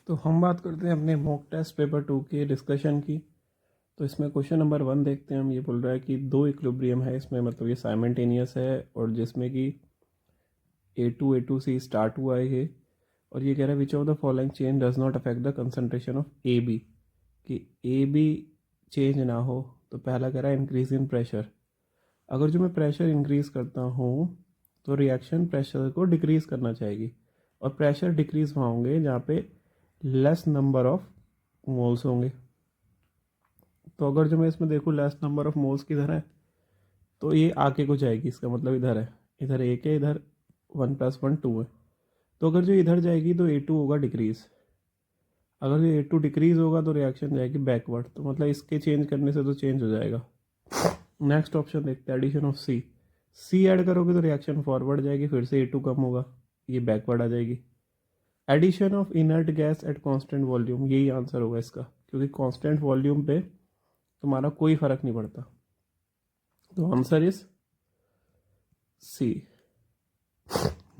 तो हम बात करते हैं अपने मॉक टेस्ट पेपर 2 के डिस्कशन की। तो इसमें क्वेश्चन नंबर 1 देखते हैं हम। ये बोल रहा है कि दो इक्विलिब्रियम है इसमें, मतलब ये साइमल्टेनियस है और जिसमें कि A2 स्टार्ट हुआ है। और ये कह रहा है which of the following change does not affect the concentration of AB, कि AB चेंज ना हो। तो पहला कह रहा है इंक्रीज इन प्रेशर। अगर जो मैं प्रेशर इंक्रीज करता हूँ तो रिएक्शन प्रेशर को डिक्रीज करना चाहिए, और प्रेशर डिक्रीज वहाँ होंगे जहाँ पे लेस नंबर ऑफ मोल्स होंगे। तो अगर जो मैं इसमें देखूँ लेस नंबर ऑफ मोल्स किधर है, तो ये आगे को जाएगी, इसका मतलब इधर है, इधर एक है, इधर 1+1 2 है। तो अगर जो इधर जाएगी तो A2 होगा डिक्रीज। अगर जो A2 डिक्रीज होगा तो रिएक्शन जाएगी बैकवर्ड, तो मतलब इसके चेंज करने से तो चेंज हो जाएगा। नेक्स्ट ऑप्शन देखते हैं, एडिशन ऑफ सी ऐड करोगे तो रिएक्शन फॉरवर्ड जाएगी, फिर से A2 कम होगा, ये बैकवर्ड आ जाएगी। Addition of inert gas at constant volume, यही आंसर होगा इसका, क्योंकि कांस्टेंट वॉल्यूम पे तुम्हारा कोई फर्क नहीं पड़ता। तो answer is C.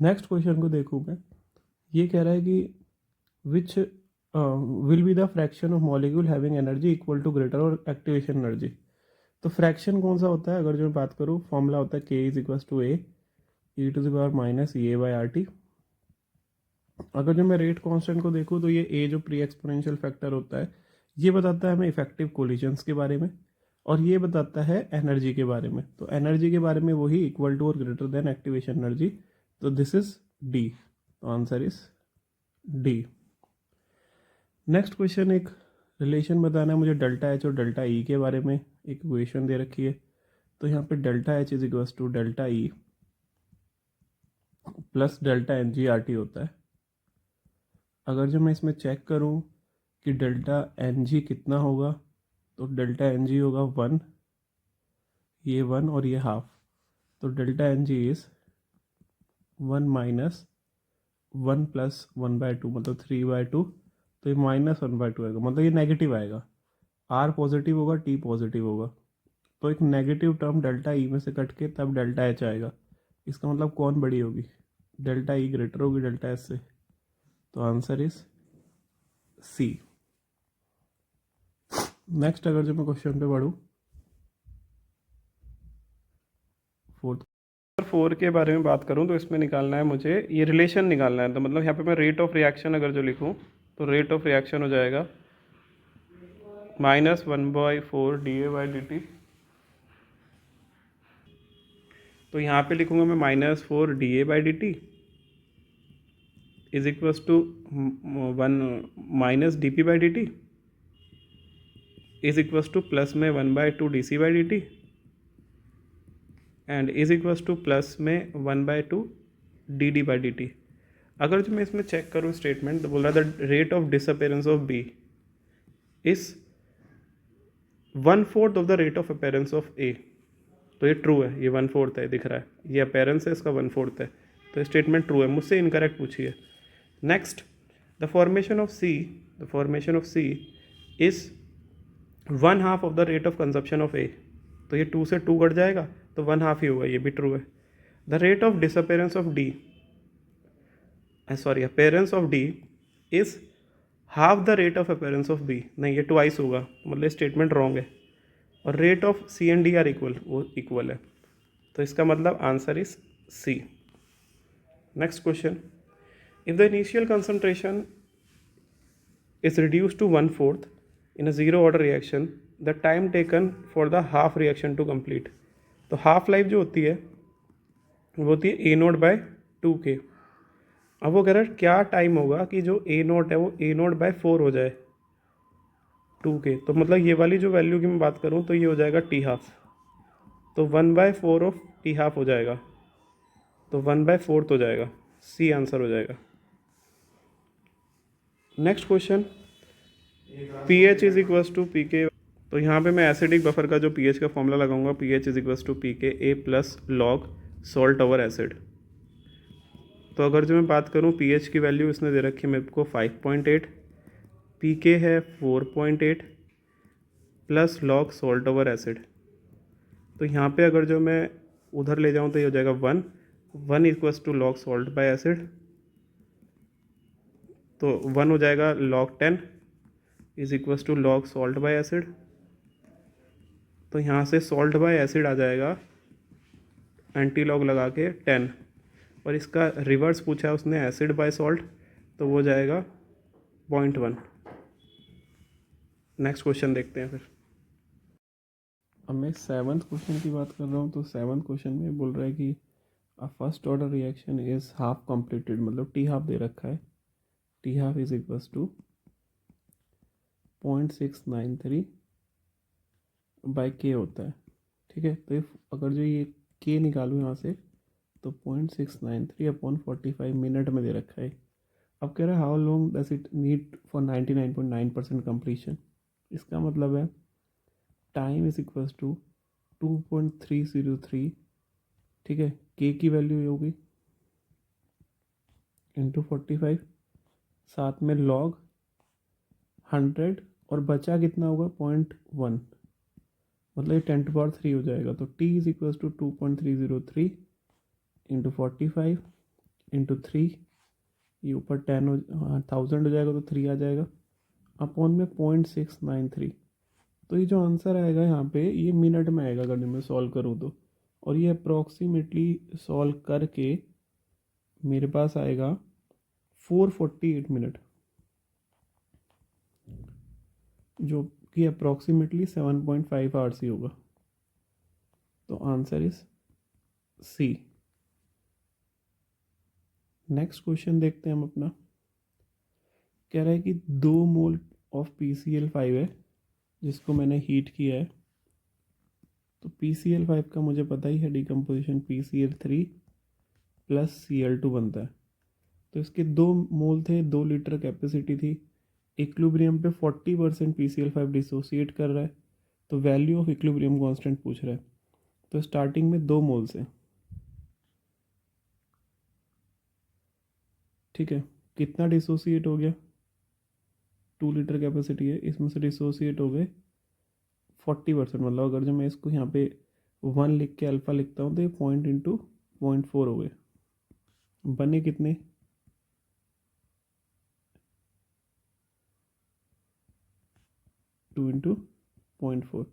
Next question को देखूँ मैं। ये कह रहा है कि which will be the fraction of molecule having energy equal to greater or activation energy. तो फ्रैक्शन कौन सा होता है, अगर जो मैं बात करूँ फॉर्मूला होता है K is to A E⁻−EA/RT। अगर जो मैं रेट कांस्टेंट को देखूँ तो ये ए जो प्री एक्सपोनेंशियल फैक्टर होता है, ये बताता है हमें इफेक्टिव कोलिजन्स के बारे में, और ये बताता है एनर्जी के बारे में। तो एनर्जी के बारे में वही इक्वल टू और ग्रेटर देन एक्टिवेशन एनर्जी। तो दिस इज डी। तो answer is D. Next question, एक रिलेशन बताना है मुझे डेल्टा एच और डेल्टा ई के बारे में। एक इक्वेशन दे रखी है, तो यहाँ पे delta H is equal to delta E plus delta n g R T होता है। अगर जो मैं इसमें चेक करूँ कि डेल्टा एन जी कितना होगा, तो डेल्टा एन जी होगा 1, ये 1 और ये हाफ। तो डेल्टा एन जी इज 1 - 1 + 1/2, मतलब 3/2। तो ये -1/2 आएगा, मतलब ये नेगेटिव आएगा। आर पॉजिटिव होगा, टी पॉजिटिव होगा, तो एक नेगेटिव टर्म डेल्टा ई में से कट के तब डेल्टा एच आएगा। इसका मतलब कौन बड़ी होगी, डेल्टा ई ग्रेटर होगी डेल्टा एच से। तो आंसर इज सी। नेक्स्ट अगर जो मैं क्वेश्चन पे पढ़ूँ, 4 के बारे में बात करूं, तो इसमें निकालना है मुझे, ये रिलेशन निकालना है। तो मतलब यहाँ पे मैं रेट ऑफ रिएक्शन अगर जो लिखूं, तो रेट ऑफ रिएक्शन हो जाएगा -1/4 dA/dt। तो यहाँ पे लिखूंगा मैं -4 dA/dt is equals to 1 -dP/dt is equals to plus में 1/2 dC/dt and is equals to plus में 1/2 dd/dt। अगर जो मैं इसमें चेक करूँ स्टेटमेंट, तो बोल रहा है the rate of disappearance of B is 1/4 of the rate of appearance of A. तो ये ट्रू है, ये 1/4 है, दिख रहा है, ये अपेरेंस है, इसका 1/4 है। तो स्टेटमेंट ट्रू है, मुझसे इनकरेक्ट पूछी है। Next, the formation of C is 1/2 of the rate of consumption of A. तो ये 2 से 2 कट जाएगा, तो 1/2 ही होगा, ये भी ट्रू है। The rate of disappearance of D, sorry appearance of D is half the rate of appearance of B. नहीं, ये ट्वाइस होगा, मतलब स्टेटमेंट रॉन्ग है। और rate of C and D are equal, वो इक्वल है, तो इसका मतलब answer is C. Next question, if the initial concentration is reduced to 1/4 in a zero order reaction, the time taken for the half reaction to complete। तो half life जो होती है वो होती है A0/2 के। अब वो कह रहा है क्या टाइम होगा कि जो A0 है वो A0/4 हो जाए 2 के। तो मतलब ये वाली जो वैल्यू की मैं बात करूँ तो ये हो जाएगा T12। तो 1/4 ऑफ T12 हो जाएगा, तो 1/4 हो जाएगा, सी आंसर हो जाएगा। Next question, pH is equals to P K. तो यहाँ पे मैं एसिडिक बफर का जो pH का फॉर्मूला लगाऊंगा, pH is equals to P K A plus log salt over acid. तो अगर जो मैं बात करूँ pH की वैल्यू इसने दे रखी है मेरे को 5.8, पी के है 4.8 plus log salt over acid. तो यहाँ पे अगर जो मैं उधर ले जाऊँ तो ये हो जाएगा 1 equals to log salt by acid. तो 1 हो जाएगा log 10 is equals to log salt by acid. तो यहाँ से सॉल्ट बाय एसिड आ जाएगा एंटी लॉग लगा के 10, और इसका रिवर्स पूछा है उसने एसिड बाय सॉल्ट, तो वो जाएगा 0.1। नेक्स्ट क्वेश्चन देखते हैं फिर। अब मैं 7th क्वेश्चन की बात कर रहा हूँ। तो 7th क्वेश्चन में बोल रहा है कि a first order reaction is half completed, मतलब टी हाफ दे रखा है। T half is equals to 0.693 by K होता है। ठीक है, तो अगर जो ये के निकालूँ यहाँ से तो 0.693 अपॉन 45 मिनट में दे रखा है। अब कह रहा है how long does it need for 99.9% completion. इसका मतलब है टाइम इज इक्वल्स टू 2.303, ठीक है, के की वैल्यू होगी इंटू 45, साथ में लॉग 100, और बचा कितना होगा 0.1, मतलब ये 10⁻³ हो जाएगा। तो T is equals to 2.303 into 45 into 3, ये ऊपर 10,000 हो जाएगा तो 3 आ जाएगा, अपॉन में 0.693। तो ये जो आंसर आएगा यहाँ पे ये मिनट में आएगा अगर मैं सॉल्व करूँ तो, और ये अप्रॉक्सीमेटली सॉल्व करके मेरे पास आएगा 448 मिनट, जो कि अप्रॉक्सीमेटली 7.5 आवर्स ही होगा। तो answer is C. Next question देखते हैं हम अपना। कह रहा है कि 2 मोल ऑफ PCl5 है जिसको मैंने हीट किया है। तो PCl5 का मुझे पता ही है डिकम्पोजिशन PCl3 प्लस Cl2 बनता है। तो इसके 2 मोल थे, 2 लीटर कैपेसिटी थी। इक्विलिब्रियम पे 40% PCl5 डिसोसिएट कर रहा है, तो वैल्यू ऑफ इक्विलिब्रियम कांस्टेंट पूछ रहा है। तो स्टार्टिंग में 2 मोल्स हैं, ठीक है, कितना डिसोसिएट हो गया, 2 लीटर कैपेसिटी है, इसमें से डिसोसिएट हो गए 40%। मतलब अगर जो मैं इसको यहाँ पे 1 लिख के अल्फ़ा लिखता हूँ तो ये 0 इंटू 0.4 हो गए, बने कितने 2 इंटू 0.4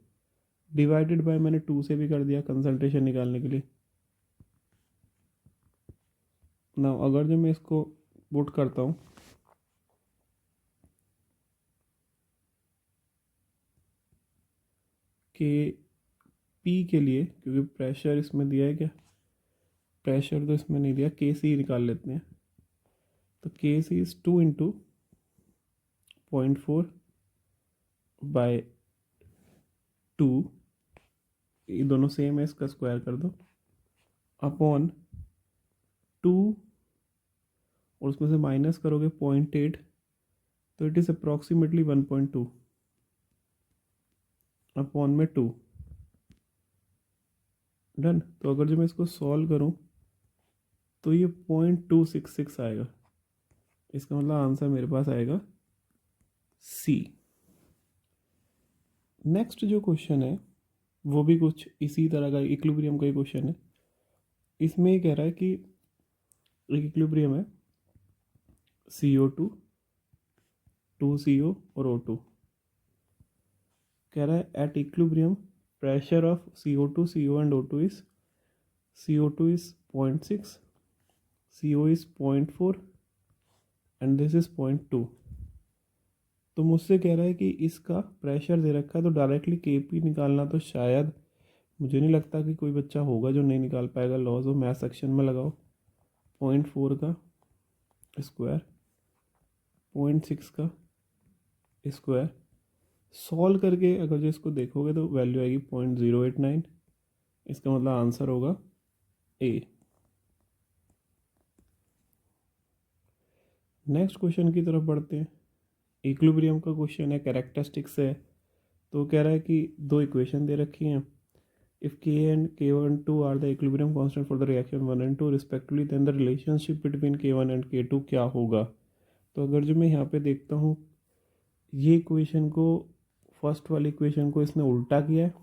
डिवाइडेड बाय, मैंने 2 से भी कर दिया कंसंट्रेशन निकालने के लिए ना। अगर जो मैं इसको पुट करता हूँ कि पी के लिए, क्योंकि प्रेशर इसमें दिया है, क्या प्रेशर तो इसमें नहीं दिया, के सी निकाल लेते हैं। तो के सी इज 2 इंटू 0.4 बाय 2, ये दोनों सेम है, इसका स्क्वायर कर दो, अपॉन 2, और उसमें से माइनस करोगे 0.8, तो इट इज़ अप्रॉक्सीमेटली 1.2 अपॉन में 2, डन। तो अगर जो मैं इसको सॉल्व करूं तो ये 0.266 आएगा। इसका मतलब आंसर मेरे पास आएगा सी। नेक्स्ट जो क्वेश्चन है वो भी कुछ इसी तरह का इक्विलिब्रियम का ही क्वेश्चन है। इसमें ये कह रहा है कि एक इक्विलिब्रियम है CO2, 2CO और O2। कह रहा है at equilibrium pressure of CO2, CO and O2 is CO2 is 0.6, CO is 0.4 and this is 0.2। तो मुझसे कह रहा है कि इसका प्रेशर दे रखा है, तो डायरेक्टली KP निकालना तो शायद मुझे नहीं लगता कि कोई बच्चा होगा जो नहीं निकाल पाएगा। लॉज ऑफ मैथ सेक्शन में लगाओ, 0.4 का स्क्वायर, 0.6 का स्क्वायर, सॉल्व करके अगर जो इसको देखोगे तो वैल्यू आएगी 0.089। इसका मतलब आंसर होगा ए। नेक्स्ट क्वेश्चन की तरफ बढ़ते हैं। इक्विलिब्रियम का क्वेश्चन है, कैरेक्टरिस्टिक्स है। तो कह रहा है कि 2 इक्वेशन दे रखी हैं। If K and K12 are the equilibrium constant for the reaction 1 and 2 respectively, then the relationship between K1 and K2 क्या होगा। तो अगर जो मैं यहाँ पे देखता हूँ, ये इक्वेशन को, फर्स्ट वाली इक्वेशन को इसने उल्टा किया है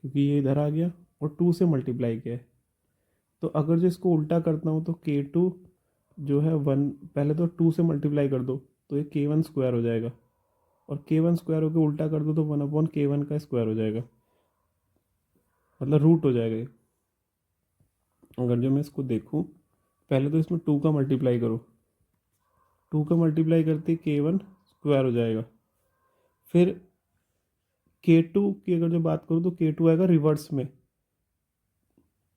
क्योंकि ये इधर आ गया और 2 से मल्टीप्लाई किया है। तो अगर जो इसको उल्टा करता हूँ तो K2 जो है वन, पहले तो 2 से मल्टीप्लाई कर दो तो ये K1 स्क्वायर हो जाएगा, और K1 स्क्वायर होकर उल्टा कर दो तो 1/K1 का स्क्वायर हो जाएगा, मतलब रूट हो जाएगा ये। अगर जो मैं इसको देखूँ, पहले तो इसमें 2 का मल्टीप्लाई करो, 2 का मल्टीप्लाई करते K1 स्क्वायर हो जाएगा। फिर K2 की अगर जो बात करूँ तो K2 आएगा रिवर्स में,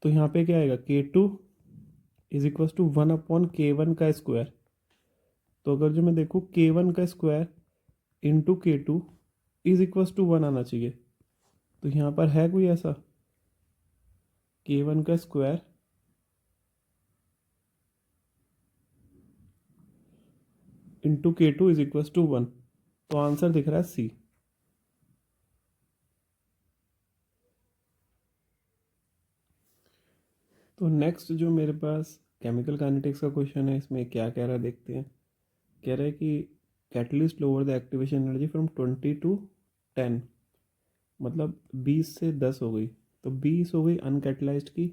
तो यहाँ पे क्या आएगा, K2 is equal to 1/K1 का स्क्वायर। तो अगर जो मैं देखूँ K1 का square into K2 is equal to 1 आना चाहिए। तो यहाँ पर है कोई ऐसा, K1 का square into K2 is equal to 1, तो आंसर दिख रहा है सी। तो नेक्स्ट जो मेरे पास केमिकल काइनेटिक्स का क्वेश्चन है, इसमें क्या कह रहा है देखते हैं। कह रहा है कि catalyst lower the activation energy from 20 to 10, मतलब 20 से 10 हो गई, तो 20 हो गई अनकैटलाइज्ड की।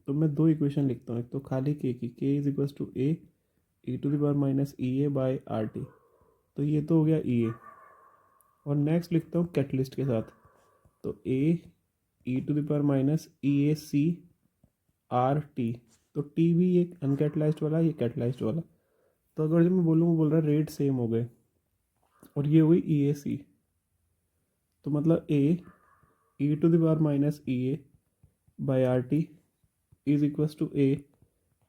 तो मैं दो इक्वेशन लिखता हूँ, एक तो खाली के की, के is equal to A e⁻−EA/RT, तो ये तो हो गया ई ए। और नेक्स्ट लिखता हूँ कैटलिस्ट के साथ, तो ए e⁻−EAC/RT, तो टी भी एक अनकैटलाइज्ड वाला, ये कैटलाइज्ड वाला। तो अगर जो मैं बोलूँ, बोल रहा है रेट सेम हो गए, और ये हुई EAC, तो मतलब A e⁻−EA/RT is equal to A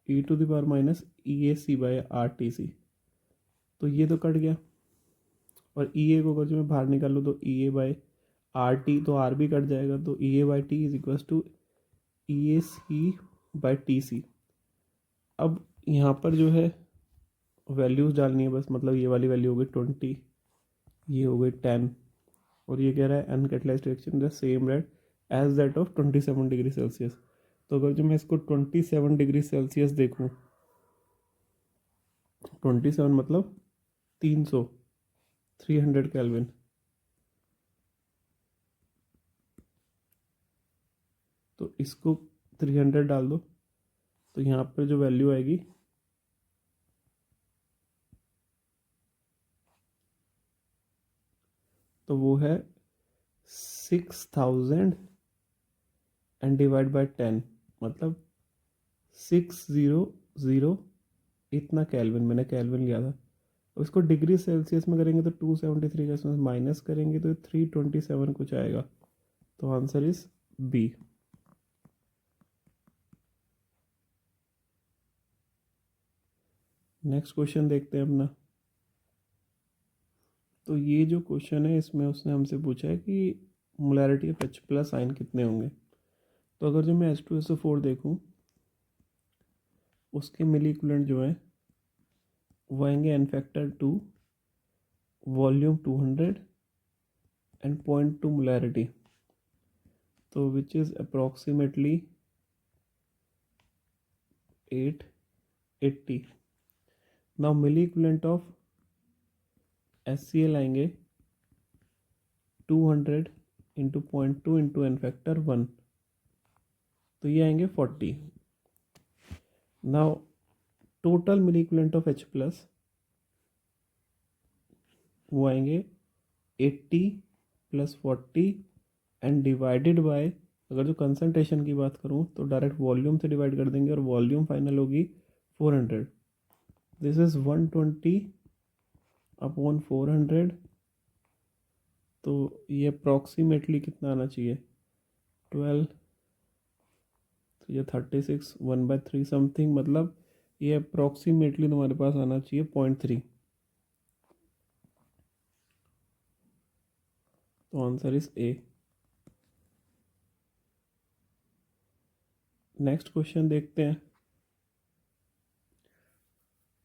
e⁻−EAC/RTC। तो ये तो कट गया, और ई ए को अगर जो मैं बाहर निकालूँ तो EA/RT, तो आर भी कट जाएगा, तो EA/T is equal to EAC/TC। अब यहाँ पर जो है वैल्यूज़ डालनी है बस, मतलब ये वाली वैल्यू हो गई 20, ये हो गई 10, और ये कह रहा है uncatalysed reaction the same rate as that of 27 degree Celsius. तो अगर जो मैं इसको 27 डिग्री सेल्सियस देखूँ, 27 मतलब 300, 300 केल्विन, तो इसको 300 डाल दो, तो यहाँ पर जो वैल्यू आएगी तो वो है 6000 एंड डिवाइड बाय 10, मतलब 600 इतना केल्विन, मैंने केल्विन लिया था। और इसको डिग्री सेल्सियस में करेंगे तो 273 का इसमें माइनस करेंगे तो 327 कुछ आएगा, तो answer is B. Next question देखते हैं अपना। तो ये जो क्वेश्चन है, इसमें उसने हमसे पूछा है कि मोलैरिटी ऑफ H+ आयन कितने होंगे। तो अगर जो मैं H2SO4 देखूं, उसके मिली इक्विवेलेंट जो है वो आएंगे n फैक्टर 2, वॉल्यूम 200 एंड 0.2 मोलैरिटी, तो which is approximately 880। Now milli equivalent of HCl आएंगे 200 इंटू 0.2 इंटू n फैक्टर 1, तो ये आएंगे 40। Now total milli equivalent of H+ वो आएंगे 80 + 40 एंड डिवाइडेड बाय, अगर जो कंसनट्रेशन की बात करूँ तो डायरेक्ट वॉल्यूम से डिवाइड कर देंगे, और वॉल्यूम फाइनल होगी 400, दिस इज़ 120/400, तो ये अप्रॉक्सीमेटली कितना आना चाहिए, 12, तो ये 36, 1/3 समथिंग, मतलब ये अप्रॉक्सीमेटली तुम्हारे पास आना चाहिए 0.3, तो answer is a. Next question देखते हैं।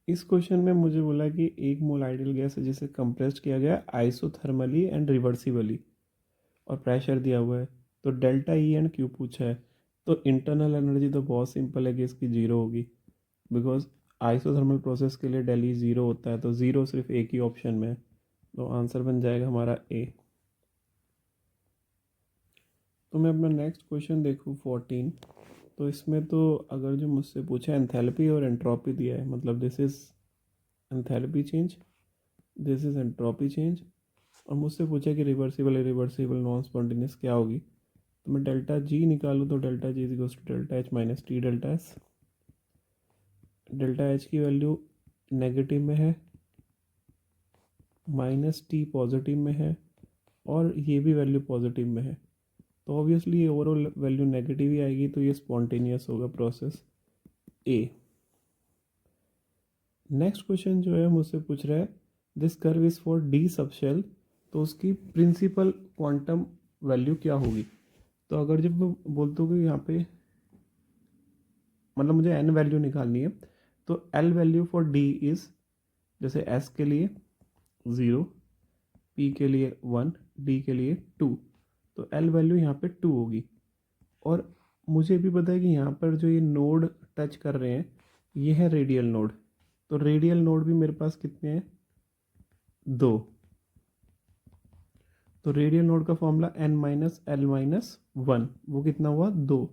इस क्वेश्चन में मुझे बोला कि एक मोल आइडियल गैस है जिसे कंप्रेस्ड किया गया आइसोथर्मली एंड रिवर्सिबली, और प्रेशर दिया हुआ है, तो डेल्टा ई एंड क्यू पूछा है। तो इंटरनल एनर्जी तो बहुत सिंपल है कि इसकी जीरो होगी, बिकॉज आइसोथर्मल प्रोसेस के लिए डेली ज़ीरो होता है, तो ज़ीरो सिर्फ एक ही ऑप्शन में है, तो आंसर बन जाएगा हमारा ए। तो मैं अपना नेक्स्ट क्वेश्चन देखूँ 14, तो इसमें तो अगर जो मुझसे पूछा एंथैल्पी और एंट्रोपी दिया है, मतलब this is enthalpy change, this is entropy change, और मुझसे पूछा कि रिवर्सिबल इरिवर्सिबल नॉन स्पॉन्टेनियस क्या होगी, तो मैं डेल्टा जी निकालूँ तो delta G is to delta H minus T delta S. Delta H की वैल्यू नेगेटिव में है, माइनस टी पॉजिटिव में है, और ये भी वैल्यू पॉजिटिव में है, तो ऑब्वियसली ये ओवरऑल वैल्यू नेगेटिव ही आएगी, तो ये स्पॉन्टेनियस होगा प्रोसेस ए। नेक्स्ट क्वेश्चन जो है मुझसे पूछ रहा है this curve is for D subshell, तो उसकी प्रिंसिपल क्वांटम वैल्यू क्या होगी। तो अगर जब मैं बोलता हूँ कि यहाँ पे मतलब मुझे एन वैल्यू निकालनी है, तो L value for D is, जैसे एस के लिए 0, पी के लिए 1, डी के लिए 2, तो एल वैल्यू यहाँ पे 2 होगी। और मुझे भी पता है कि यहाँ पर जो ये नोड टच कर रहे हैं ये है रेडियल नोड, तो रेडियल नोड भी मेरे पास कितने हैं, 2। तो रेडियल नोड का formula n minus l minus 1, वो कितना हुआ, 2।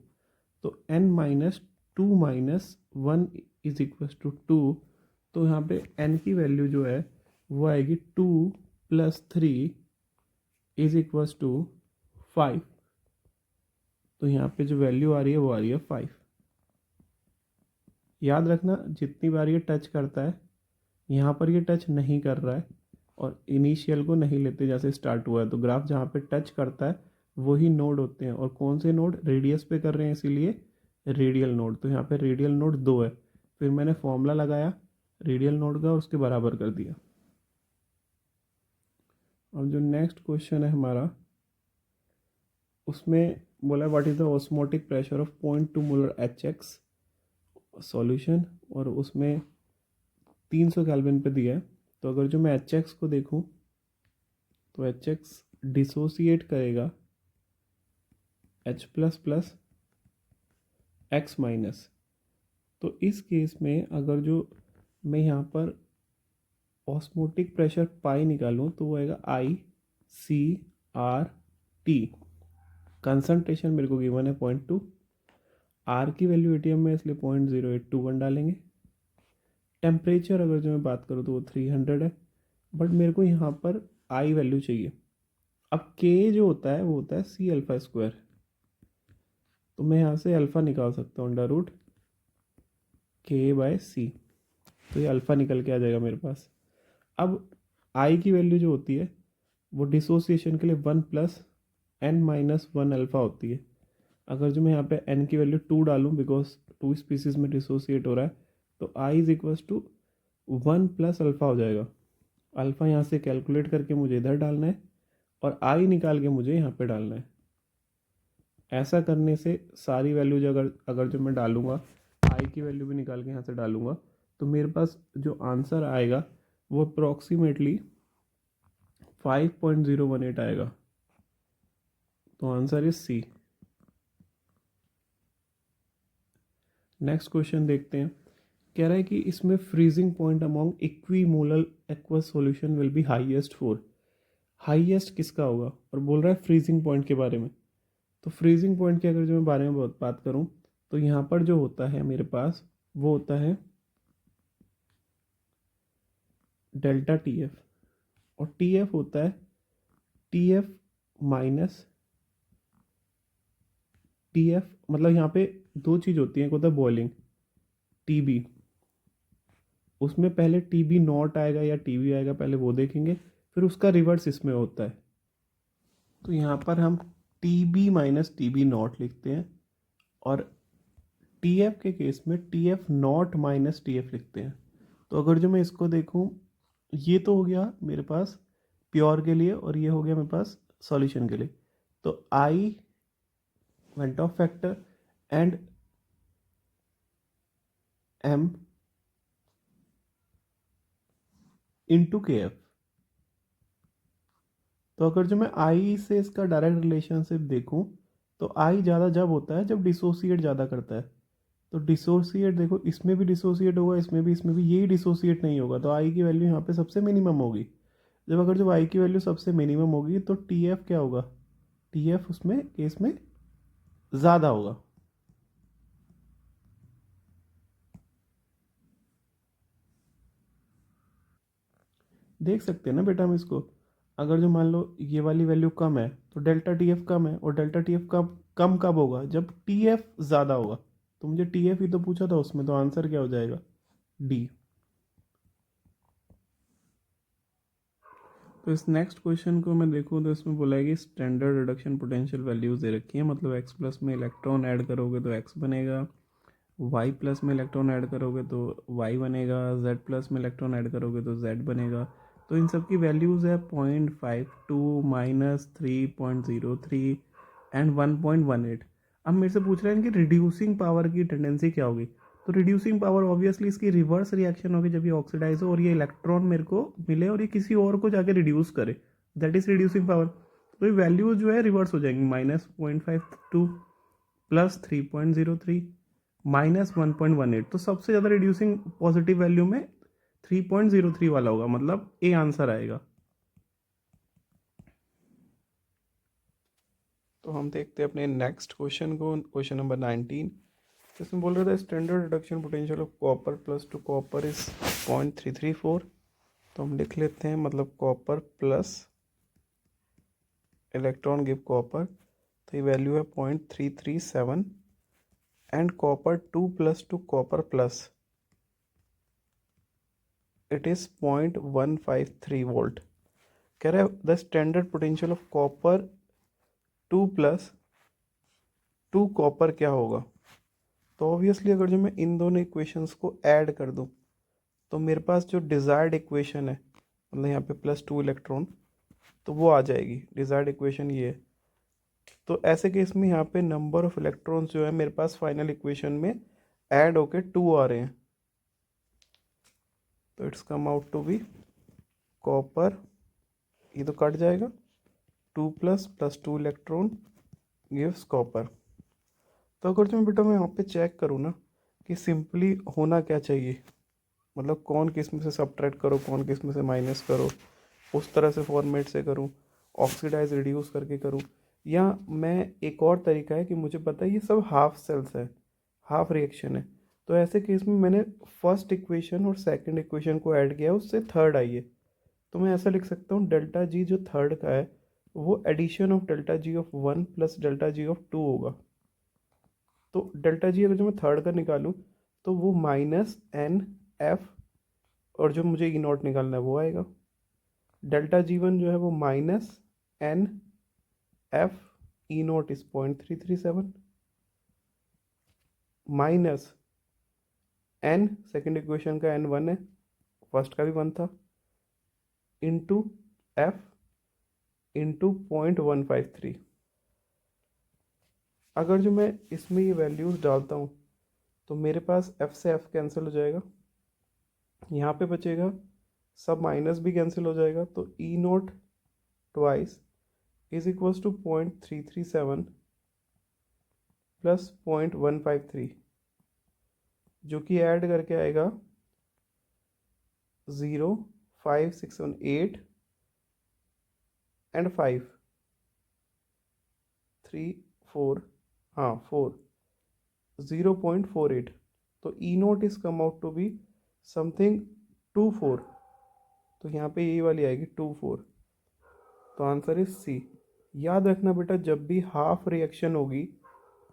तो n minus 2 minus 1 is equal to 2, तो यहाँ पे n की वैल्यू जो है वो आएगी 2 प्लस 3 इज इक्वल टू 5। तो यहाँ पे जो वैल्यू आ रही है वो आ रही है 5। याद रखना जितनी बार ये टच करता है, यहाँ पर ये टच नहीं कर रहा है और इनिशियल को नहीं लेते जैसे स्टार्ट हुआ है, तो ग्राफ जहाँ पे टच करता है वही नोड होते हैं, और कौन से नोड, रेडियस पे कर रहे हैं इसीलिए रेडियल नोड। तो यहाँ पे रेडियल नोड 2 है, फिर मैंने फॉर्मूला लगाया रेडियल नोड का, उसके बराबर कर दिया। अब जो नेक्स्ट क्वेश्चन है हमारा, उसमें बोला what is the osmotic pressure of 0.2 molar HX solution, और उसमें 300 केल्विन पे दिया है। तो अगर जो मैं HX को देखूं तो HX डिसोसिएट करेगा H plus plus x minus. तो इस केस में अगर जो मैं यहाँ पर ऑस्मोटिक प्रेशर पाई निकालूं तो वो आएगा ICRT। कंसंट्रेशन मेरे को गिवन है 0.2, आर की वैल्यू एटीएम में इसलिए 0.0821 डालेंगे। टेम्परेचर अगर जो मैं बात करूँ तो वो 300 है, बट मेरे को यहाँ पर आई वैल्यू चाहिए। अब के जो होता है वो होता है सी अल्फ़ा स्क्वायर, तो मैं यहाँ से अल्फ़ा निकाल सकता हूँ अंडर रूट के बाय सी, तो ये अल्फ़ा निकल के आ जाएगा मेरे पास। अब आई की वैल्यू जो होती है वो डिसोसिएशन के लिए 1 प्लस एन माइनस 1 अल्फ़ा होती है। अगर जो मैं यहाँ पे एन की वैल्यू 2 डालूँ, बिकॉज 2 स्पीसीज में डिसोसिएट हो रहा है, तो I is equals to 1 plus alpha हो जाएगा। अल्फ़ा यहाँ से कैलकुलेट करके मुझे इधर डालना है और आई निकाल के मुझे यहाँ पे डालना है। ऐसा करने से सारी वैल्यूज अगर अगर जो मैं डालूँगा, आई की वैल्यू भी निकाल के यहाँ से डालूँगा, तो मेरे पास जो आंसर आएगा वो अप्रॉक्सीमेटली 5.018 आएगा। तो answer is C. Next question देखते हैं। कह रहा है कि इसमें freezing point among equimolar aqueous solution will be highest for, highest किसका होगा, और बोल रहा है फ्रीजिंग पॉइंट के बारे में। तो फ्रीजिंग पॉइंट के अगर जो मैं बारे में बात करूं तो यहाँ पर जो होता है मेरे पास वो होता है डेल्टा टी एफ, और टी एफ होता है T F minus T F, मतलब यहाँ पे दो चीज़ होती हैं, एक होता है बॉइलिंग टी बी, उसमें पहले टी बी नॉट आएगा या टी बी आएगा, पहले वो देखेंगे, फिर उसका रिवर्स इसमें होता है। तो यहाँ पर हम T B minus T B not लिखते हैं, और टी एफ के केस में T F not minus T F लिखते हैं। तो अगर जो मैं इसको देखूँ, ये तो हो गया मेरे पास प्योर के लिए और ये हो गया मेरे पास सॉल्यूशन के लिए। तो i van't Hoff factor and m into K F. तो अगर जो मैं आई से इसका डायरेक्ट रिलेशनशिप देखूं तो आई ज़्यादा जब होता है जब डिसोसिएट ज़्यादा करता है। तो डिसोसिएट देखो, इसमें भी डिसोसिएट होगा, इसमें भी यही डिसोसिएट नहीं होगा, तो आई की वैल्यू यहाँ पे सबसे मिनिमम होगी। जब अगर जब आई की वैल्यू सबसे मिनिमम होगी तो टी एफ क्या होगा, टी एफ उसमें केस में ज़्यादा होगा। देख सकते हैं ना बेटा हम इसको, अगर जो मान लो ये वाली वैल्यू कम है तो डेल्टा टी एफ कम है, और डेल्टा टी एफ कम कब होगा, जब टी एफ ज़्यादा होगा। तो मुझे टी एफ ही तो पूछा था उसमें, तो आंसर क्या हो जाएगा, डी। तो इस नेक्स्ट क्वेश्चन को मैं देखूँ तो इसमें बोला है कि स्टैंडर्ड रिडक्शन पोटेंशियल वैल्यूज दे रखी है, मतलब एक्स प्लस में इलेक्ट्रॉन ऐड करोगे तो एक्स बनेगा, वाई प्लस में इलेक्ट्रॉन ऐड करोगे तो वाई बनेगा, जेड प्लस में इलेक्ट्रॉन ऐड करोगे तो जेड बनेगा। तो इन सब की वैल्यूज़ है 0.52 -3.03 एंड 1.18। अब मेरे से पूछ रहे हैं कि रिड्यूसिंग पावर की टेंडेंसी क्या होगी। तो रिड्यूसिंग पावर ऑब्वियसली इसकी रिवर्स रिएक्शन होगी, जब ये ऑक्सीडाइज हो और ये इलेक्ट्रॉन मेरे को मिले और ये किसी और को जाके रिड्यूस करे, दैट इज रिड्यूसिंग पावर। तो ये वैल्यू जो है रिवर्स हो जाएंगी, -0.52 +3.03 -1.18। तो सबसे ज़्यादा रिड्यूसिंग पॉजिटिव वैल्यू में 3.03 वाला होगा, मतलब ए आंसर आएगा। तो हम देखते हैं अपने नेक्स्ट क्वेश्चन को, क्वेश्चन नंबर 19। इसमें बोल रहा था standard reduction potential of copper plus two copper is 0.334। तो हम लिख लेते हैं, मतलब copper plus electron give copper, तो ये वैल्यू है 0.337, and copper 2 plus two copper plus it is 0.153 volt. कह रहा है the standard potential of copper 2 plus 2 copper क्या होगा। तो ऑब्वियसली अगर जो मैं इन दोनों इक्वेशंस को ऐड कर दूं तो मेरे पास जो डिज़ायर्ड इक्वेशन है, मतलब यहाँ पे +2 इलेक्ट्रॉन, तो वो आ जाएगी। डिज़ायर्ड इक्वेशन ये है। तो ऐसे केस में यहाँ पे नंबर ऑफ इलेक्ट्रॉन्स जो है मेरे पास फाइनल इक्वेशन में ऐड होके 2 आ रहे हैं। तो it's come out to be copper, ये तो कट जाएगा, 2 + 2 इलेक्ट्रॉन गिव्स कॉपर। तो अगर जो बेटा मैं यहाँ पे चेक करूँ ना कि सिंपली होना क्या चाहिए, मतलब कौन किस में से सब्ट्रैक्ट करो, कौन किस में से माइनस करो, उस तरह से फॉर्मेट से करूँ, ऑक्सीडाइज रिड्यूस करके करूँ, या मैं एक और तरीका है कि मुझे पता है ये सब हाफ सेल्स है, हाफ रिएक्शन है। तो ऐसे केस में मैंने फर्स्ट इक्वेशन और सेकंड इक्वेशन को ऐड किया है, उससे थर्ड आई है। तो मैं ऐसा लिख सकता हूँ डेल्टा जी जो थर्ड का है वो addition of delta G of 1 + delta G of 2 होगा। तो डेल्टा जी अगर जो मैं थर्ड का निकालूँ तो वो -NF, और जो मुझे ई नॉट निकालना है वो आएगा। डेल्टा जी1 जो है वो -NF, E not is 0.337 minus N, second equation का N1 है, फर्स्ट का भी 1 था, इंटू F इंटू 0.153। अगर जो मैं इसमें ये वैल्यूज़ डालता हूँ तो मेरे पास F से F कैंसिल हो जाएगा, यहाँ पे बचेगा, सब माइनस भी कैंसिल हो जाएगा, तो E naught twice is equals to 0.337 + 0.153, जो कि ऐड करके आएगा 0, 5, 6, 1, 8 एंड 5, 3, 4, हाँ 4, 0.48। तो E naught is come out to be something 24। तो यहाँ पे ये वाली आएगी 24। तो आंसर इज सी। याद रखना बेटा, जब भी हाफ रिएक्शन होगी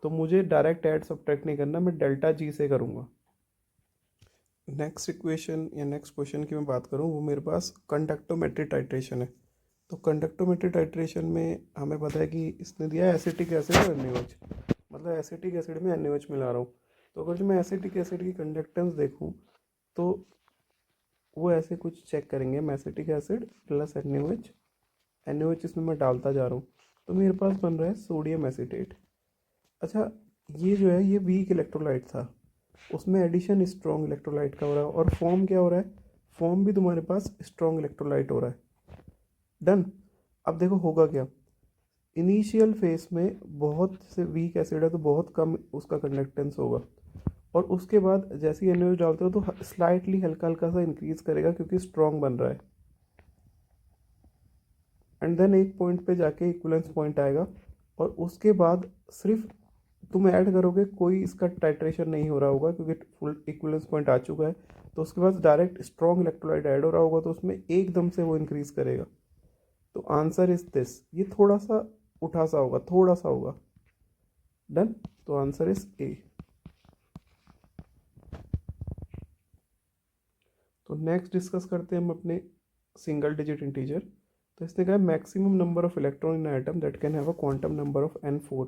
तो मुझे डायरेक्ट ऐड सब्ट्रैक्ट नहीं करना, मैं डेल्टा जी से करूँगा। नेक्स्ट इक्वेशन या नेक्स्ट क्वेश्चन की मैं बात करूँ, वो मेरे पास कंडक्टोमेट्री टाइट्रेशन है। तो कंडक्टोमेट्री टाइट्रेशन में हमें पता है कि इसने दिया है एसिटिक एसिड और NaOH, मतलब एसिटिक एसिड में NaOH मिला रहा हूँ। तो अगर जो मैं एसिटिक एसिड की कंडक्टेंस देखूँ तो वो ऐसे कुछ चेक करेंगे, हम एसिटिक एसिड प्लस NaOH इसमें मैं डालता जा रहा हूँ, तो मेरे पास बन रहा है सोडियम एसीटेट। अच्छा, ये जो है ये वीक इलेक्ट्रोलाइट था, उसमें एडिशन स्ट्रॉन्ग इलेक्ट्रोलाइट का हो रहा है, और फॉर्म क्या हो रहा है, फॉर्म भी तुम्हारे पास स्ट्रॉन्ग इलेक्ट्रोलाइट हो रहा है। डन। अब देखो होगा क्या, इनिशियल फेस में बहुत से वीक एसिड है तो बहुत कम उसका कंडक्टेंस होगा, और उसके बाद जैसे ही NaOH डालते हो तो स्लाइटली हल्का हल्का सा इंक्रीज करेगा क्योंकि स्ट्रॉन्ग बन रहा है, एंड देन एक पॉइंट पे जाके इक्विवेलेंस पॉइंट आएगा, और उसके बाद सिर्फ तुम ऐड करोगे, कोई इसका टाइट्रेशन नहीं हो रहा होगा क्योंकि फुल इक्विवेलेंस पॉइंट आ चुका है, तो उसके पास डायरेक्ट स्ट्रॉन्ग इलेक्ट्रोलाइट ऐड हो रहा होगा, तो उसमें एकदम से वो इंक्रीज करेगा। तो आंसर इज दिस, ये थोड़ा सा उठा सा होगा, थोड़ा सा होगा। डन। तो आंसर इज ए। तो नेक्स्ट डिस्कस करते हैं हम अपने सिंगल डिजिट इंटीजर। तो इसने कहा maximum number of electron in atom that can have a quantum number of n4।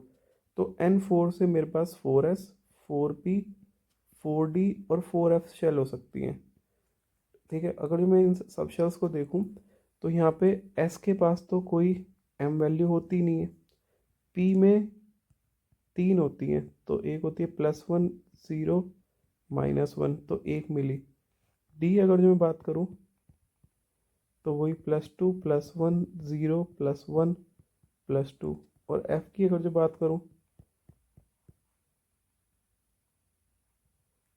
तो n4 से मेरे पास 4s, 4p, 4d और 4f शेल हो सकती हैं। ठीक है, अगर मैं इन सब शेल्स को देखूं तो यहाँ पे s के पास तो कोई m वैल्यू होती नहीं है, p में 3 होती हैं, तो एक होती है +1, 0, -1, तो 1 मिली। d अगर जो मैं बात करूं तो वही +2, +1, 0, +1, +2। और f की अगर जो बात करूं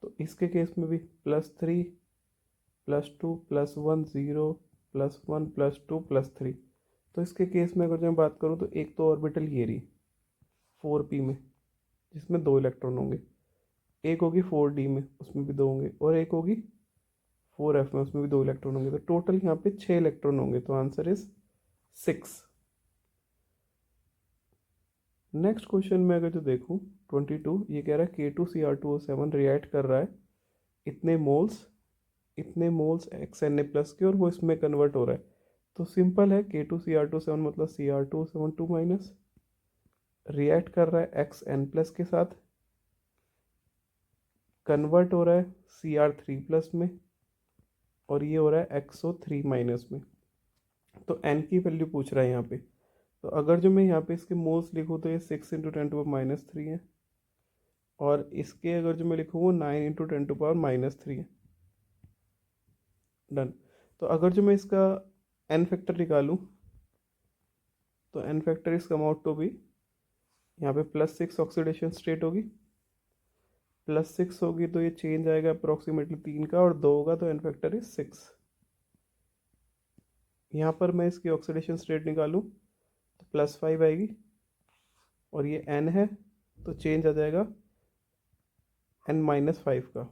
तो इसके केस में भी +3, +2, +1, 0, +1, +2, +3। तो इसके केस में अगर जो मैं बात करूं तो एक तो ऑर्बिटल ये रही 4p में, जिसमें 2 इलेक्ट्रॉन होंगे, एक होगी 4d में, उसमें भी 2 होंगे, और एक होगी 4f में, उसमें भी 2 इलेक्ट्रॉन होंगे। तो टोटल यहाँ पे 6 इलेक्ट्रॉन होंगे, तो आंसर इज 6। नेक्स्ट क्वेश्चन में अगर जो देखूँ 22, ये कह रहा है K2Cr2O7 रिएक्ट कर रहा है इतने मोल्स XNA+ के, और वो इसमें कन्वर्ट हो रहा है। तो सिंपल है, K2Cr2O7 मतलब Cr2O7 2- रिएक्ट कर रहा है XN+ के साथ, कन्वर्ट हो रहा है Cr3+ में, और ये हो रहा है XO3- में। तो n की वैल्यू पूछ रहा है यहाँ पे। तो अगर जो मैं यहाँ पे इसके मोल्स लिखूँ तो ये 6 × 10⁻³ है, और इसके अगर जो मैं लिखूँ वो 9 × 10⁻³ है। डन। तो अगर जो मैं इसका n फैक्टर निकालूँ तो n factor is come out to be, यहाँ पे +6 ऑक्सीडेशन स्टेट होगी, +6 होगी तो ये चेंज आएगा अप्रोक्सीमेटली 3 का, और 2 होगा तो n फैक्टर इज 6। यहाँ पर मैं इसकी ऑक्सीडेशन स्टेट निकालूँ तो +5 आएगी, और ये n है तो चेंज आ जाएगा n-5 का।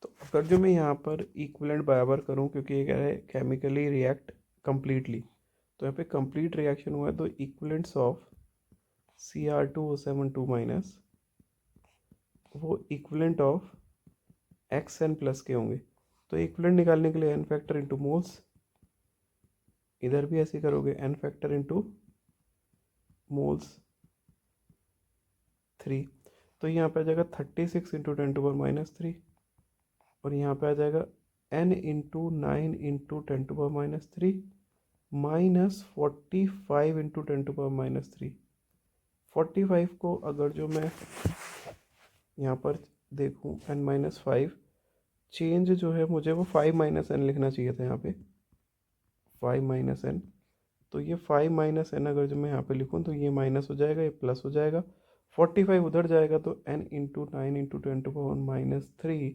तो अगर जो मैं यहाँ पर इक्विवेलेंट बराबर करूँ, क्योंकि ये कह रहा है केमिकली रिएक्ट कंप्लीटली, तो यहाँ पे कंप्लीट रिएक्शन हुआ है, तो इक्विवेलेंट्स ऑफ Cr2O7 2- वो इक्विवेलेंट ऑफ XN+ के होंगे। तो इक्विवेलेंट निकालने के लिए n फैक्टर इंटू मोल्स, इधर भी ऐसे करोगे n फैक्टर इंटू मोल्स 3। तो यहाँ पे आ जाएगा 36 × 10⁻³ और यहाँ पे आ जाएगा n × 9 × 10⁻³ -45 × 10⁻³। 45 को अगर जो मैं यहाँ पर देखूँ n-5, चेंज जो है मुझे वो 5 - n लिखना चाहिए था यहाँ पे, 5 - n। तो ये 5 - n अगर जो मैं यहाँ पे लिखूँ तो ये माइनस हो जाएगा, ये प्लस हो जाएगा, 45 उधर जाएगा तो n × 9 × 10⁻³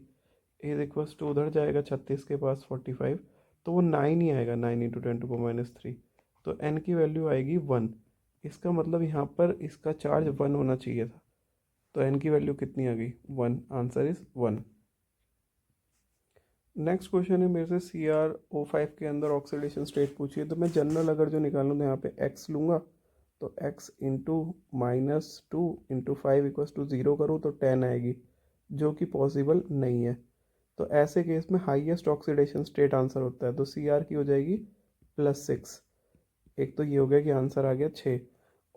इज इक्वल्स टू, उधर जाएगा 36 के पास 45, तो वो 9 ही आएगा, 9 × 10⁻³। तो n की वैल्यू आएगी 1। इसका मतलब यहाँ पर इसका चार्ज 1 होना चाहिए था, तो n की वैल्यू कितनी आ गई, 1। Answer is 1। नेक्स्ट क्वेश्चन है मेरे से CrO5 के अंदर ऑक्सीडेशन स्टेट पूछी है। तो मैं जनरल अगर जो निकालूँ तो यहाँ पे x लूँगा, तो x इंटू -2 × 5 = 0 करूँ तो 10 आएगी, जो कि पॉसिबल नहीं है। तो ऐसे केस में हाईएस्ट ऑक्सीडेशन स्टेट आंसर होता है, तो Cr की हो जाएगी +6। एक तो ये हो गया कि आंसर आ गया 6।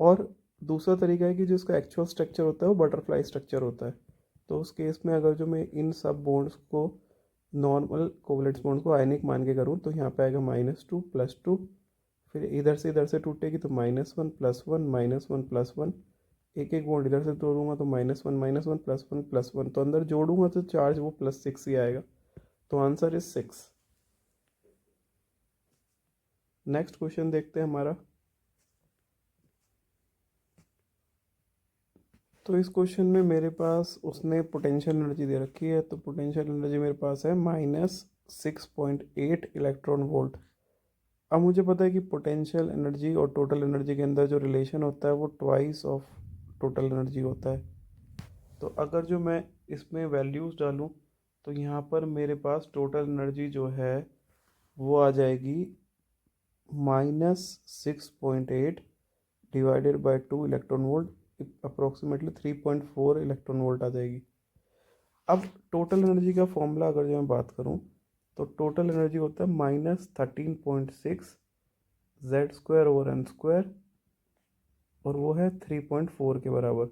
और दूसरा तरीका है कि जो इसका एक्चुअल स्ट्रक्चर होता है वो बटरफ्लाई स्ट्रक्चर होता है। तो उस केस में अगर जो मैं इन सब बॉन्ड्स को, नॉर्मल कोवलेंट बॉन्ड को आयनिक मान के करूँ तो यहाँ पे आएगा -2 +2, फिर इधर से टूटेगी तो -1 +1 -1 +1, एक एक बॉन्ड इधर से तोड़ूंगा तो -1 -1 +1 +1, तो अंदर जोड़ूंगा तो चार्ज वो +6 ही आएगा। तो आंसर इज 6। नेक्स्ट क्वेश्चन देखते हैं हमारा। तो इस क्वेश्चन में मेरे पास उसने पोटेंशियल एनर्जी दे रखी है, तो पोटेंशियल एनर्जी मेरे पास है -6.8 इलेक्ट्रॉन वोल्ट। अब मुझे पता है कि पोटेंशियल एनर्जी और टोटल एनर्जी के अंदर जो रिलेशन होता है वो ट्वाइस ऑफ टोटल एनर्जी होता है। तो अगर जो मैं इसमें वैल्यूज़ डालूँ तो यहाँ पर मेरे पास टोटल एनर्जी जो है वो आ जाएगी -6.8 divided by 2 electron volt, approximately 3.4 electron volt आ जाएगी। अब टोटल एनर्जी का फॉर्मूला अगर जो मैं बात करूँ तो टोटल एनर्जी होता है -13.6 Z square over n square, और वो है 3.4 के बराबर।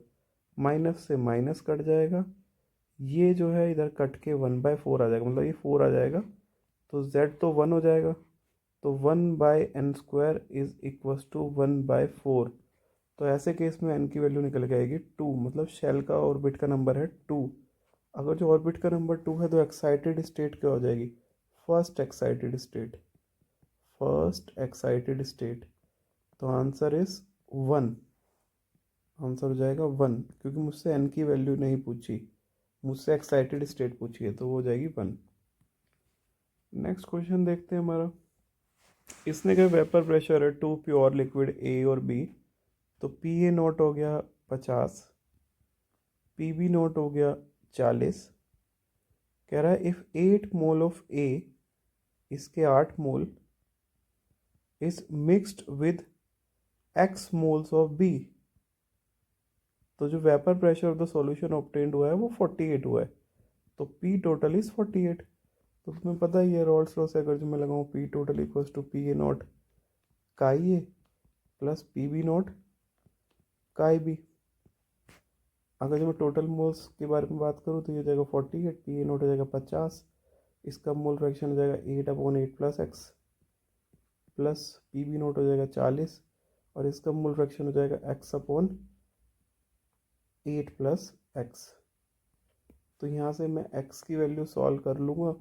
माइनस से माइनस कट जाएगा, ये जो है इधर कट के 1/4 आ जाएगा, मतलब ये 4 आ जाएगा, तो z तो 1 हो जाएगा, तो 1/n² इज इक्वस टू 1/4। तो ऐसे केस में n की वैल्यू निकल के आएगी 2, मतलब शेल का ऑर्बिट का नंबर है 2। अगर जो ऑर्बिट का नंबर 2 है तो एक्साइटेड स्टेट क्या हो जाएगी? First excited state, first excited state. तो आंसर इज 1, आंसर हो जाएगा 1, क्योंकि मुझसे n की वैल्यू नहीं पूछी, मुझसे एक्साइटेड स्टेट पूछी है, तो वो हो जाएगी 1। नेक्स्ट क्वेश्चन देखते हैं हमारा। इसने कहा वेपर प्रेशर है 2 प्योर लिक्विड ए और बी, तो पी ए नोट हो गया 50, पी बी नोट हो गया 40। कह रहा है इफ 8 मोल ऑफ ए, इसके 8 मोल, is mixed with X moles of B, तो जो vapour pressure of the solution obtained हुआ है वो 48 हुआ है, तो पी टोटल इज 48। तो तुम्हें पता ही है रॉल्स लॉ से अगर जो मैं लगाऊँ P total equals to P A not chi A plus P B not chi B. अगर जो मैं टोटल मोल्स के बारे में बात करूँ तो ये हो जाएगा 48, पी ए नॉट हो जाएगा 50, इसका मोल फ्रैक्शन हो जाएगा 8/8 plus x, plus P B not हो जाएगा 40, और इसका मोल फ्रैक्शन हो जाएगा x/8 प्लस एक्स। तो यहाँ से मैं x की वैल्यू सॉल्व कर लूँगा,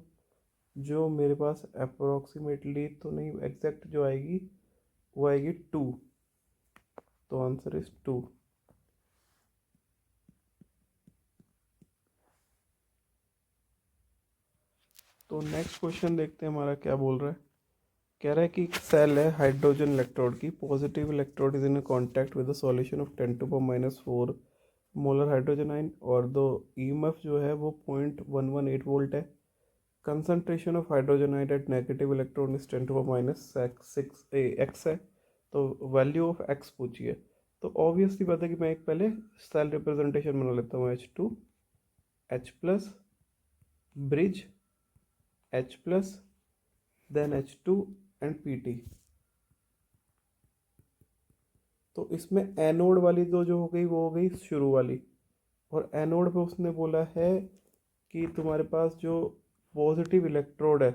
जो मेरे पास अप्रोक्सीमेटली तो नहीं एग्जैक्ट जो आएगी वो आएगी 2, तो आंसर इज 2। तो नेक्स्ट क्वेश्चन देखते हैं हमारा क्या बोल रहा है। कह रहा है कि एक सेल है हाइड्रोजन इलेक्ट्रोड की, positive electrode is in contact with the solution of 10⁻⁴ molar hydrogen ion, और दो ईएमएफ जो है वो 0.118 वोल्ट है। Concentration of hydrogen ion at negative electron is 10⁻6 x है, तो वैल्यू ऑफ एक्स पूछिए। तो ऑब्वियसली बात है कि मैं एक पहले सेल रिप्रेजेंटेशन बना लेता हूँ, H2 H plus bridge H plus then H2 and Pt। तो इसमें एनोड वाली जो हो गई वो हो गई शुरू वाली, और एनोड पे उसने बोला है कि तुम्हारे पास जो पॉजिटिव इलेक्ट्रोड है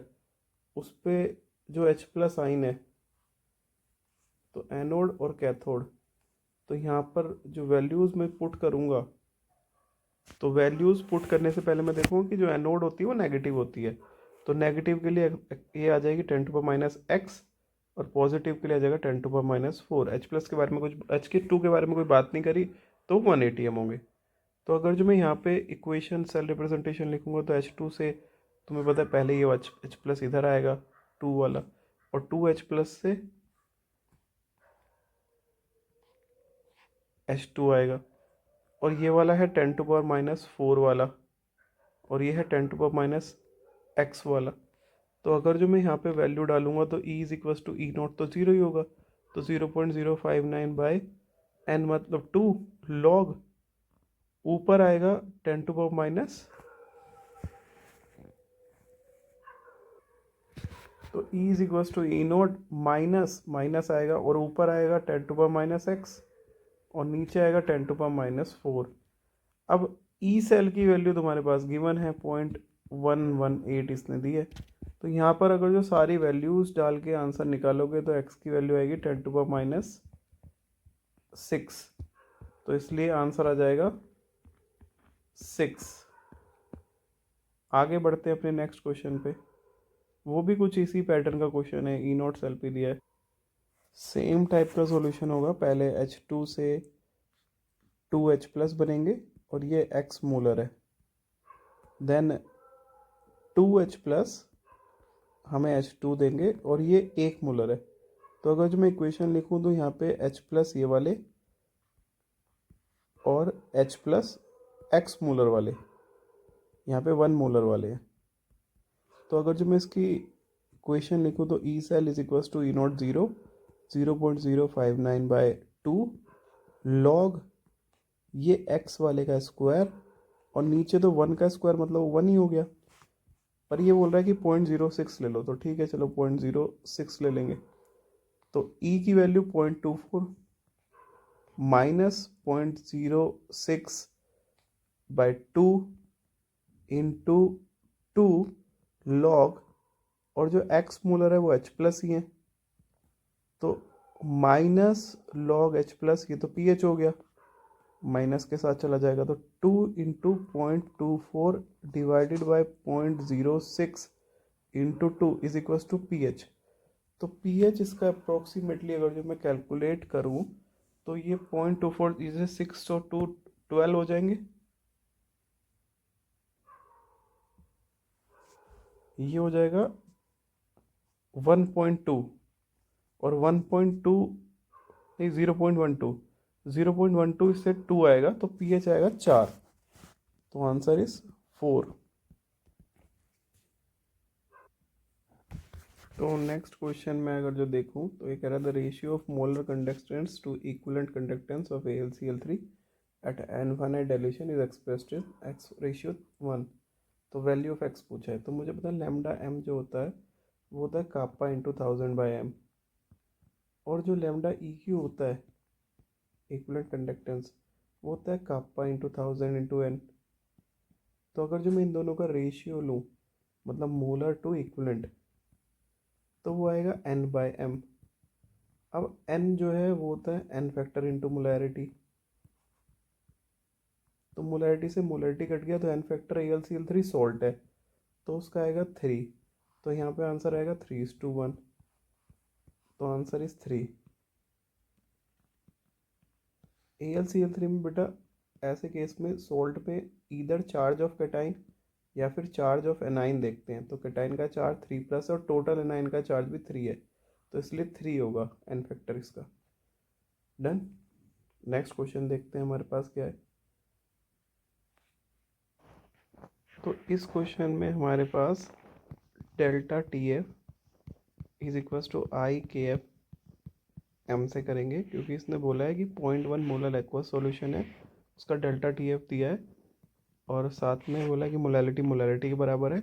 उस पे जो H प्लस आइन है, तो एनोड और कैथोड। तो यहाँ पर जो वैल्यूज़ मैं पुट करूँगा, तो वैल्यूज़ पुट करने से पहले मैं देखूँगा कि जो एनोड होती है वो नेगेटिव होती है, तो नेगेटिव के लिए ये आ जाएगी 10⁻x, और पॉजिटिव के लिए आ जाएगा 10⁻⁴। एच प्लस के बारे में कुछ, H2 के बारे में कोई बात नहीं करी, तो 180 एम होंगे। तो अगर जो मैं यहाँ पे इक्वेशन सेल रिप्रेजेंटेशन लिखूँगा तो H2 से तुम्हें पता है पहले ये H प्लस इधर आएगा 2 वाला, और 2H प्लस से H2 आएगा, और ये वाला है 10⁻⁴ वाला, और ये है 10⁻x वाला। तो अगर जो मैं यहाँ पे वैल्यू डालूंगा तो E is equals to E not तो ज़ीरो ही होगा, तो 0.059/n मतलब 2 लॉग, ऊपर आएगा 10⁻, तो E is equals to E not minus minus आएगा, और ऊपर आएगा 10⁻x, और नीचे आएगा 10⁻⁴। अब ई सेल की वैल्यू तुम्हारे पास गिवन है 0.118 इसने दी है, तो यहाँ पर अगर जो सारी वैल्यूज़ डाल के आंसर निकालोगे तो x की वैल्यू आएगी 10⁻6, तो इसलिए आंसर आ जाएगा 6। आगे बढ़ते हैं अपने नेक्स्ट क्वेश्चन पे, वो भी कुछ इसी पैटर्न का क्वेश्चन है, ई नॉट सेल पे दिया है, सेम टाइप का सॉल्यूशन होगा। पहले H2 से 2H प्लस बनेंगे, और ये x मोलर है, देन 2H प्लस हमें H2 देंगे, और ये 1 मोलर है, तो अगर जो मैं इक्वेशन लिखूँ तो यहाँ पे H प्लस ये वाले और H प्लस एक्स मोलर वाले, यहाँ पे 1 मोलर वाले हैं। तो अगर जो मैं इसकी इक्वेशन लिखूँ तो E cell is equal to E not 0.059/2 log ये एक्स वाले का स्क्वायर, और नीचे तो 1 का स्क्वायर मतलब 1 ही हो गया, पर ये बोल रहा है कि 0.06 ले लो, तो ठीक है चलो 0.06 ले लेंगे। तो ई की वैल्यू 0.24 माइनस 0.06/2 इंटू 2 लॉग, और जो एक्स मोलर है वो एच प्लस ही है, तो माइनस लॉग एच प्लस, ये तो पी एच हो गया, माइनस के साथ चला जाएगा, तो 2 into 0.24 divided by 0.06 into 2 is equal to p H. तो पी एच इसका अप्रोक्सीमेटली अगर जो मैं कैलकुलेट करूँ तो ये 0.24 इसे 6 और 2 12 हो जाएंगे, ये हो जाएगा 1.2, और 1.2 नहीं 0.12 इससे 2 आएगा, तो पी एच आएगा 4, तो आंसर इज 4। तो नेक्स्ट क्वेश्चन में अगर जो देखूं तो ये कह रहा है the ratio of molar conductance to equivalent conductance of AlCl3 at infinite dilution is expressed in x/1। तो वैल्यू ऑफ x पूछा है, तो मुझे पता है लैम्डा m जो होता है वो होता है कापा इंटू 1000/m, और जो लैम्डा EQ होता है इक्विवेलेंट कंडक्टेंस वो होता है कापा इंटू 1000/n। तो अगर जो मैं इन दोनों का रेशियो लूँ मतलब मोलर टू इक्विवेलेंट, तो वो आएगा n/m। अब n जो है वो होता है n फैक्टर इंटू मोलैरिटी, तो मोलैरिटी से मोलैरिटी कट गया तो n फैक्टर AlCl3 सॉल्ट है, तो उसका आएगा 3, तो यहाँ पे आंसर आएगा 3:1, तो आंसर इज 3। AlCl3 में बेटा ऐसे केस में सॉल्ट पे इधर चार्ज ऑफ कैटाइन या फिर चार्ज ऑफ एनाइन देखते हैं, तो कैटाइन का चार्ज 3+ और टोटल एनाइन का चार्ज भी 3 है, तो इसलिए 3 होगा n फैक्टर इसका। डन। नेक्स्ट क्वेश्चन देखते हैं हमारे पास क्या है। तो इस क्वेश्चन में हमारे पास delta T F is equal to I K F M से करेंगे, क्योंकि इसने बोला है कि 0.1 मोलर एक्वा सॉल्यूशन है, उसका डेल्टा टी एफ दिया है, और साथ में बोला है कि मोलैलिटी मोलैरिटी के बराबर है,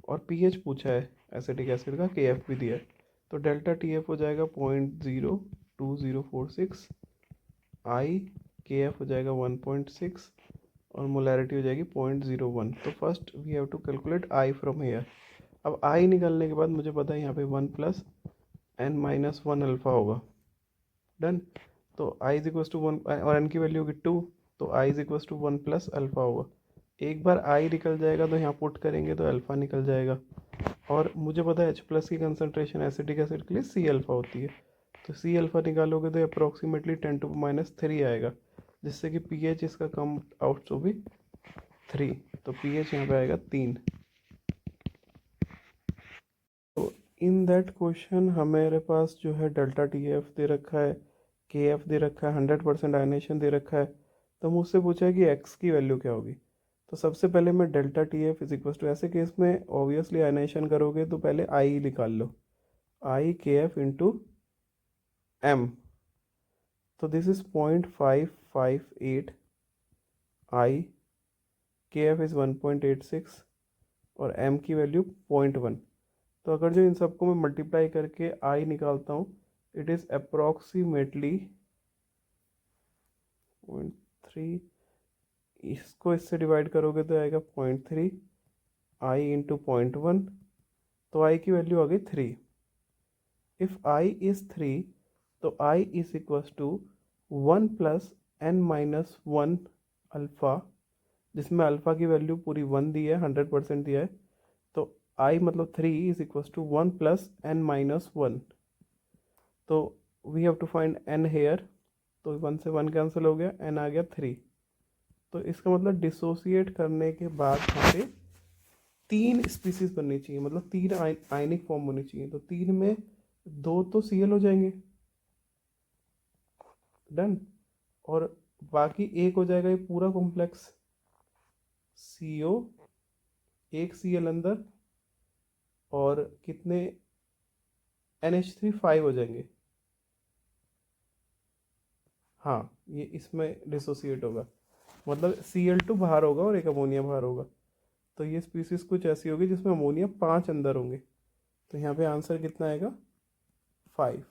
और पीएच पूछा है एसिटिक एसिड का, के एफ भी दिया है। तो डेल्टा टी एफ हो जाएगा 0.02046, आई के एफ हो जाएगा 1.6, और मोलैरिटी हो जाएगी 0.01। तो first we have to calculate i from here. अब आई निकालने के बाद मुझे पता है यहाँ पे 1 + n-1 अल्फ़ा होगा। डन। तो आई इज इक्वल टू 1 और n की वैल्यू होगी 2, तो I is equal to 1 + alpha होगा। एक बार आई निकल जाएगा तो यहाँ पुट करेंगे तो अल्फ़ा निकल जाएगा, और मुझे पता है H+ की कंसनट्रेशन एसिटिक एसिड के लिए C अल्फ़ा होती है, तो C अल्फ़ा निकालोगे तो अप्रोक्सीमेटली 10⁻³ आएगा, जिससे कि पीएच इसका कम आउट टू भी 3, तो पीएच यहाँ पे आएगा 3। तो इन दैट क्वेश्चन हमारे पास जो है डेल्टा टी एफ दे रखा है, के एफ दे रखा है, 100% आयनेशन दे रखा है, तो मुझसे पूछा है कि एक्स की वैल्यू क्या होगी। तो सबसे पहले मैं delta T F is equal to, ऐसे केस में ऑब्वियसली आयनेशन करोगे तो पहले आई निकाल लो, i K F into m, तो this is 0.558, i K F is 1.86, और एम की वैल्यू 0.1। तो अगर जो इन सबको मैं मल्टीप्लाई करके आई निकालता हूँ, इट इज़ अप्रॉक्सीमेटली 0.3, इसको इससे डिवाइड करोगे तो आएगा 0.3 आई इंटू 0.1, तो आई की वैल्यू आ गई 3। इफ़ आई इज़ 3 तो I is equal to 1 + n-1 alpha, जिसमें अल्फ़ा की वैल्यू पूरी 1 दी है, 100% दिया है, तो आई मतलब 3 इज इक्वल टू 1 + n-1, तो we have to find n here, तो 1 से 1 कैंसिल हो गया, n आ गया 3। तो इसका मतलब डिसोसिएट करने के बाद यहाँ पे 3 स्पीसीज बननी चाहिए, मतलब 3 आयनिक फॉर्म होनी चाहिए, तो 3 में दो तो Cl हो जाएंगे, डन। और बाकी एक हो जाएगा ये पूरा कॉम्प्लेक्स, CO, एक Cl अंदर, और कितने NH3 5 हो जाएंगे। हाँ, ये इसमें डिसोसिएट होगा, मतलब Cl2 बाहर होगा और एक अमोनिया बाहर होगा। तो ये स्पीसीज कुछ ऐसी होगी जिसमें अमोनिया 5 अंदर होंगे। तो यहाँ पे आंसर कितना आएगा, 5।